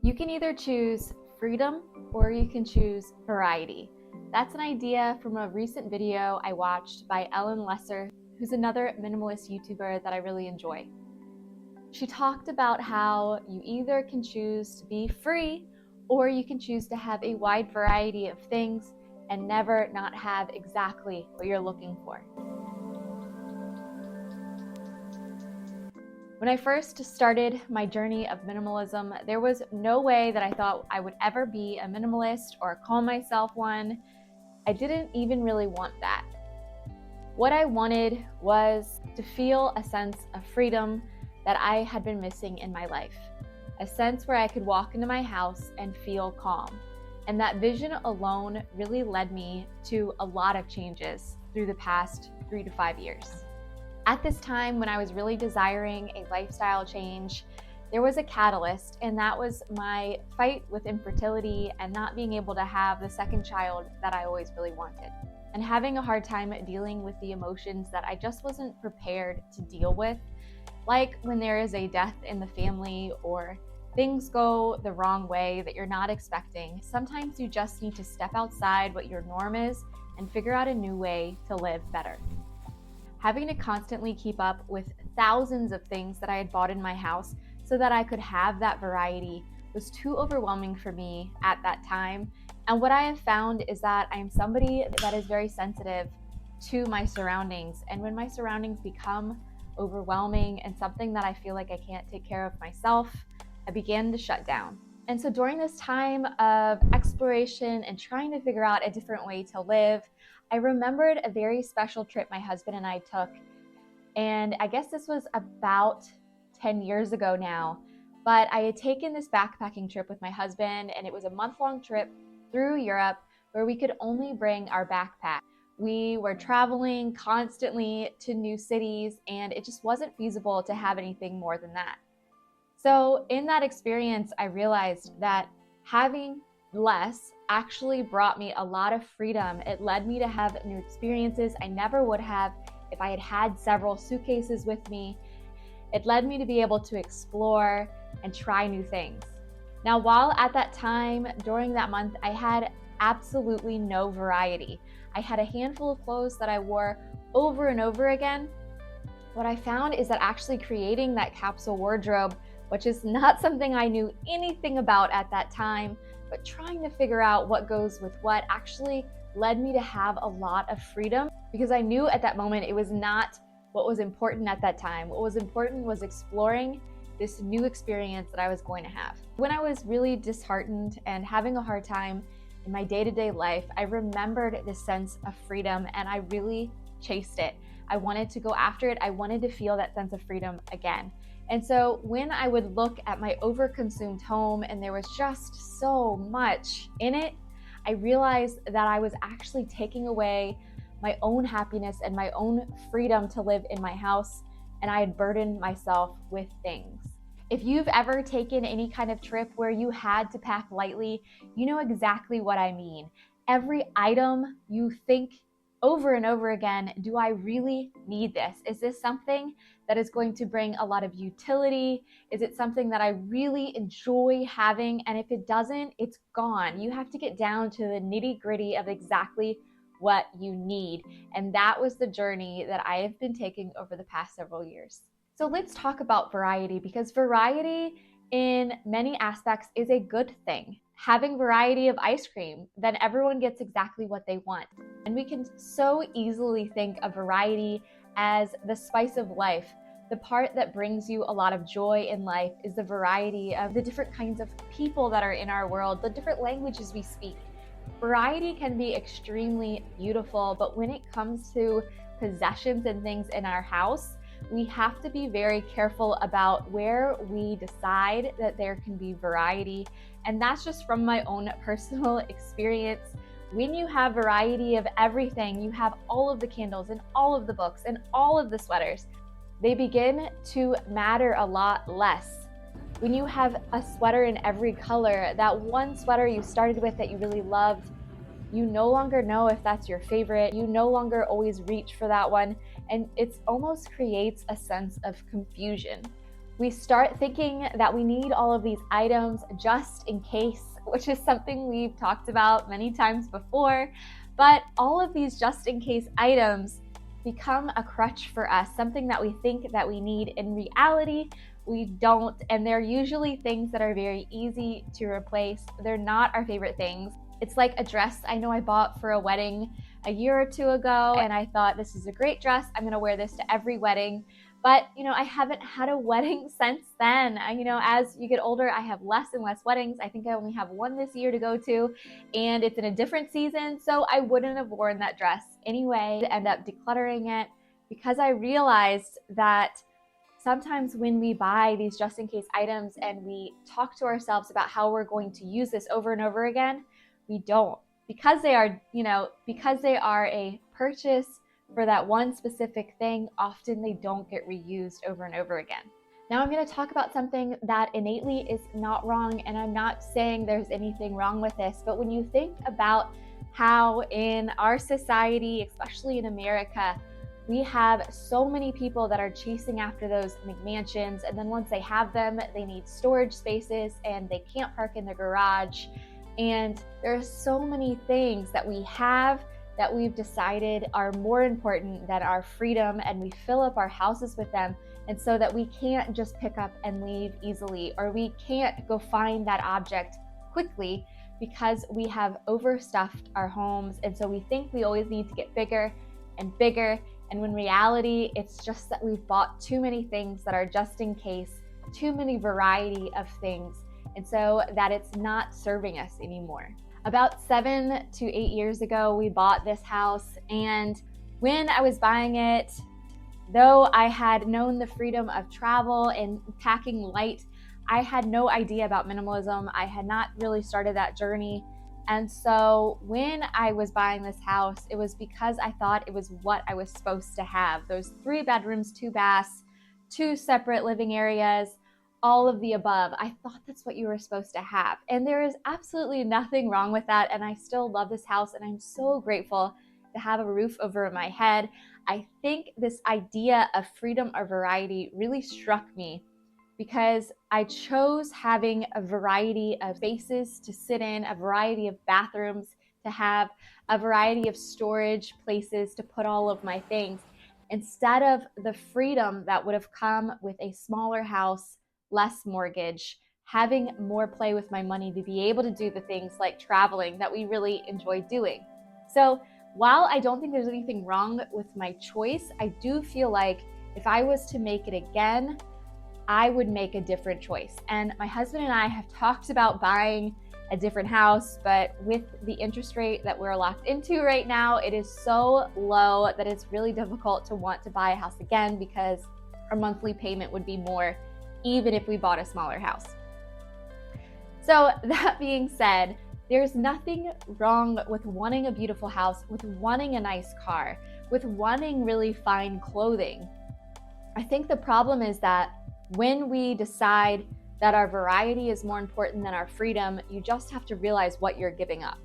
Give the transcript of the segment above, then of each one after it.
You can either choose freedom or you can choose variety. That's an idea from a recent video I watched by Ellen Lesser, who's another minimalist YouTuber that I really enjoy. She talked about how you either can choose to be free or you can choose to have a wide variety of things and never not have exactly what you're looking for. When I first started my journey of minimalism, there was no way that I thought I would ever be a minimalist or call myself one. I didn't even really want that. What I wanted was to feel a sense of freedom that I had been missing in my life. A sense where I could walk into my house and feel calm. And that vision alone really led me to a lot of changes through the past 3 to 5 years. At this time, when I was really desiring a lifestyle change, there was a catalyst, and that was my fight with infertility and not being able to have the second child that I always really wanted. And having a hard time dealing with the emotions that I just wasn't prepared to deal with, like when there is a death in the family or things go the wrong way that you're not expecting. Sometimes you just need to step outside what your norm is and figure out a new way to live better. Having to constantly keep up with thousands of things that I had bought in my house so that I could have that variety was too overwhelming for me at that time. And what I have found is that I'm somebody that is very sensitive to my surroundings. And when my surroundings become overwhelming and something that I feel like I can't take care of myself, I began to shut down. And so during this time of exploration and trying to figure out a different way to live, I remembered a very special trip my husband and I took. And I guess this was about 10 years ago now, but I had taken this backpacking trip with my husband, and it was a month-long trip through Europe where we could only bring our backpack. We were traveling constantly to new cities, and it just wasn't feasible to have anything more than that. So in that experience, I realized that having less actually brought me a lot of freedom. It led me to have new experiences I never would have if I had had several suitcases with me. It led me to be able to explore and try new things. Now, while at that time, during that month, I had absolutely no variety. I had a handful of clothes that I wore over and over again. What I found is that actually creating that capsule wardrobe, which is not something I knew anything about at that time, but trying to figure out what goes with what actually led me to have a lot of freedom, because I knew at that moment it was not what was important at that time. What was important was exploring this new experience that I was going to have. When I was really disheartened and having a hard time in my day-to-day life, I remembered this sense of freedom and I really chased it. I wanted to go after it. I wanted to feel that sense of freedom again. And so when I would look at my overconsumed home and there was just so much in it, I realized that I was actually taking away my own happiness and my own freedom to live in my house, and I had burdened myself with things. If you've ever taken any kind of trip where you had to pack lightly, you know exactly what I mean. Every item you think over and over again, do I really need this? Is this something that is going to bring a lot of utility? Is it something that I really enjoy having? And if it doesn't, it's gone. You have to get down to the nitty-gritty of exactly what you need. And that was the journey that I have been taking over the past several years. So let's talk about variety, because variety in many aspects is a good thing. Having variety of ice cream, then everyone gets exactly what they want. And we can so easily think of variety as the spice of life. The part that brings you a lot of joy in life is the variety of the different kinds of people that are in our world, the different languages we speak. Variety can be extremely beautiful, but when it comes to possessions and things in our house, we have to be very careful about where we decide that there can be variety. And that's just from my own personal experience. When you have variety of everything, you have all of the candles and all of the books and all of the sweaters, they begin to matter a lot less. When you have a sweater in every color, that one sweater you started with that you really loved, you no longer know if that's your favorite. You no longer always reach for that one. And it almost creates a sense of confusion. We start thinking that we need all of these items just in case, which is something we've talked about many times before. But all of these just in case items become a crutch for us, something that we think that we need. In reality, we don't. And they're usually things that are very easy to replace. They're not our favorite things. It's like a dress I know I bought for a wedding a year or two ago, and I thought, this is a great dress. I'm going to wear this to every wedding. But, I haven't had a wedding since then. As you get older, I have less and less weddings. I think I only have one this year to go to, and it's in a different season. So I wouldn't have worn that dress anyway. I end up decluttering it because I realized that sometimes when we buy these just in case items and we talk to ourselves about how we're going to use this over and over again, we don't. Because they are, because they are a purchase for that one specific thing, often they don't get reused over and over again. Now I'm going to talk about something that innately is not wrong, and I'm not saying there's anything wrong with this, but when you think about how in our society, especially in America, we have so many people that are chasing after those McMansions, and then once they have them, they need storage spaces and they can't park in their garage. And there are so many things that we have that we've decided are more important than our freedom, and we fill up our houses with them. And so that we can't just pick up and leave easily, or we can't go find that object quickly because we have overstuffed our homes. And so we think we always need to get bigger and bigger. And when reality, it's just that we've bought too many things that are just in case, too many variety of things. And so that it's not serving us anymore. About 7 to 8 years ago, we bought this house, and when I was buying it, though I had known the freedom of travel and packing light, I had no idea about minimalism. I had not really started that journey. And so when I was buying this house, it was because I thought it was what I was supposed to have. Those 3 bedrooms, 2 baths, 2 separate living areas, all of the above. I thought that's what you were supposed to have. And there is absolutely nothing wrong with that. And I still love this house, and I'm so grateful to have a roof over my head. I think this idea of freedom or variety really struck me because I chose having a variety of spaces to sit in, a variety of bathrooms to have, a variety of storage places to put all of my things, instead of the freedom that would have come with a smaller house, less mortgage, having more play with my money to be able to do the things like traveling that we really enjoy doing. So while I don't think there's anything wrong with my choice, I do feel like if I was to make it again, I would make a different choice. And my husband and I have talked about buying a different house, but with the interest rate that we're locked into right now, it is so low that it's really difficult to want to buy a house again because our monthly payment would be more even if we bought a smaller house. So that being said, there's nothing wrong with wanting a beautiful house, with wanting a nice car, with wanting really fine clothing. I think the problem is that when we decide that our variety is more important than our freedom, you just have to realize what you're giving up.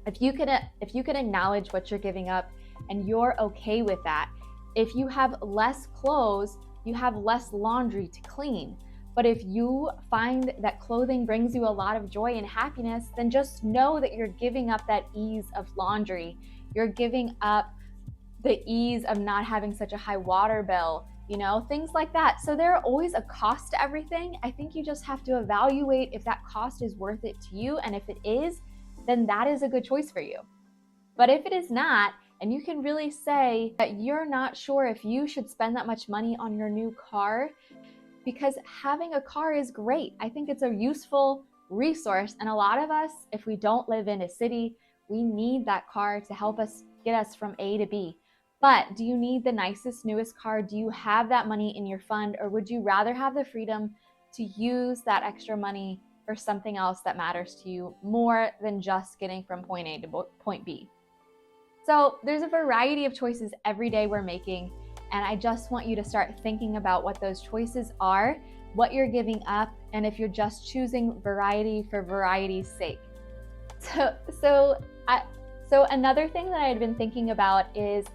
If you can acknowledge what you're giving up and you're okay with that, if you have less clothes, you have less laundry to clean. But if you find that clothing brings you a lot of joy and happiness, then just know that you're giving up that ease of laundry. You're giving up the ease of not having such a high water bill, things like that. So there are always a cost to everything. I think you just have to evaluate if that cost is worth it to you. And if it is, then that is a good choice for you. But if it is not, and you can really say that you're not sure if you should spend that much money on your new car, because having a car is great. I think it's a useful resource. And a lot of us, if we don't live in a city, we need that car to help us get us from A to B. But do you need the nicest, newest car? Do you have that money in your fund? Or would you rather have the freedom to use that extra money for something else that matters to you more than just getting from point A to point B? So there's a variety of choices every day we're making. And I just want you to start thinking about what those choices are, what you're giving up, and if you're just choosing variety for variety's sake. So another thing that I had been thinking about is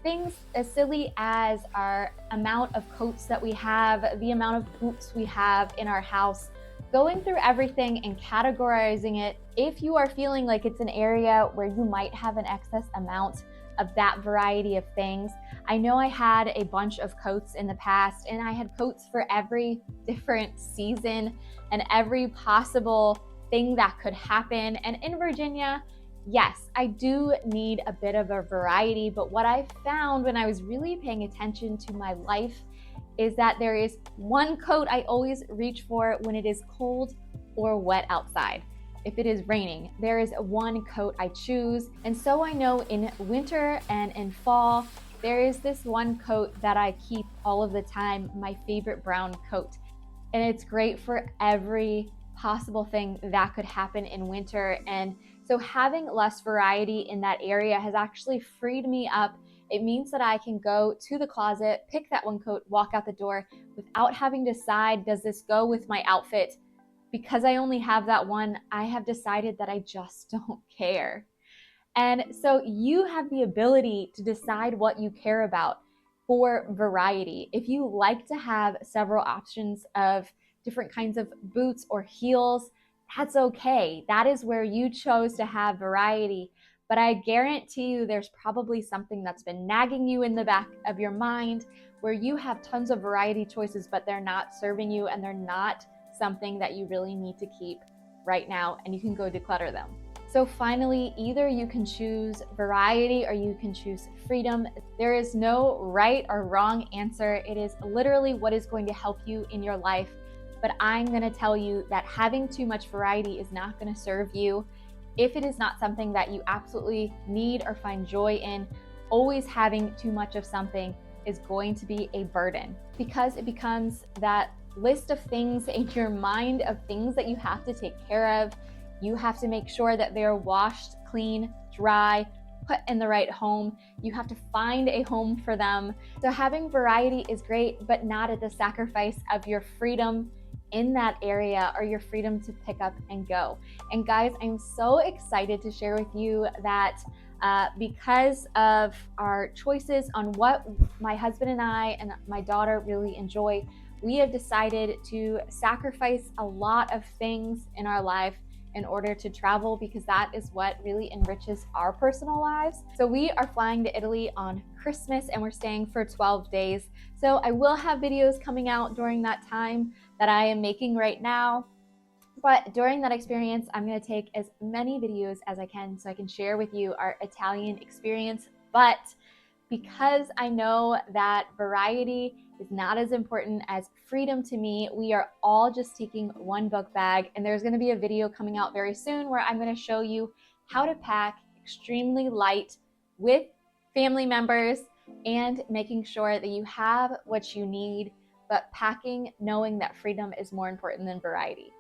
things as silly as our amount of coats that we have, the amount of boots we have in our house, going through everything and categorizing it. If you are feeling like it's an area where you might have an excess amount of that variety of things. I know I had a bunch of coats in the past, and I had coats for every different season and every possible thing that could happen. And in Virginia, yes, I do need a bit of a variety, but what I found when I was really paying attention to my life is that there is one coat I always reach for when it is cold or wet outside. If it is raining, there is one coat I choose. And so I know in winter and in fall, there is this one coat that I keep all of the time, my favorite brown coat. And it's great for every possible thing that could happen in winter. And so having less variety in that area has actually freed me up. It means that I can go to the closet, pick that one coat, walk out the door without having to decide, does this go with my outfit? Because I only have that one, I have decided that I just don't care. And so you have the ability to decide what you care about for variety. If you like to have several options of different kinds of boots or heels, that's okay. That is where you chose to have variety. But I guarantee you there's probably something that's been nagging you in the back of your mind where you have tons of variety choices, but they're not serving you and they're not something that you really need to keep right now, and you can go declutter them. So finally, either you can choose variety or you can choose freedom. There is no right or wrong answer. It is literally what is going to help you in your life. But I'm going to tell you that having too much variety is not going to serve you. If it is not something that you absolutely need or find joy in, always having too much of something is going to be a burden, because it becomes that list of things in your mind of things that you have to take care of. You have to make sure that they're washed, clean, dry, put in the right home. You have to find a home for them. So having variety is great, but not at the sacrifice of your freedom in that area or your freedom to pick up and go. And guys, I'm so excited to share with you that because of our choices on what my husband and I and my daughter really enjoy, we have decided to sacrifice a lot of things in our life in order to travel, because that is what really enriches our personal lives. So we are flying to Italy on Christmas and we're staying for 12 days. So I will have videos coming out during that time that I am making right now. But during that experience, I'm going to take as many videos as I can so I can share with you our Italian experience. But because I know that variety is not as important as freedom to me, we are all just taking one book bag, and there's going to be a video coming out very soon where I'm going to show you how to pack extremely light with family members and making sure that you have what you need, but packing knowing that freedom is more important than variety.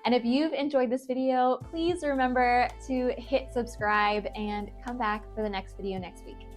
And if you've enjoyed this video, please remember to hit subscribe and come back for the next video next week.